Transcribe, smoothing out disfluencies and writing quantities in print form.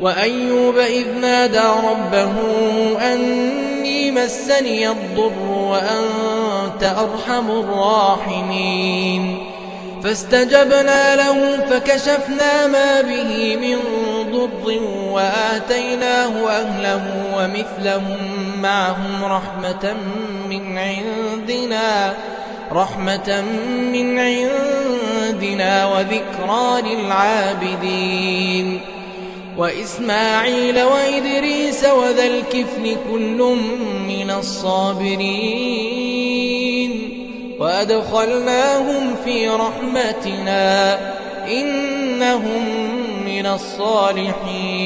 وأيوب إذ نادى ربه أني مسني الضر وأنت أرحم الراحمين فاستجبنا له فكشفنا ما به من ضر وآتيناه أهله ومثلهم معهم رحمة من عندنا وذكرى للعابدين وإسماعيل وإدريس وذا الكفل كل من الصابرين وأدخلناهم في رحمتنا إنهم من الصالحين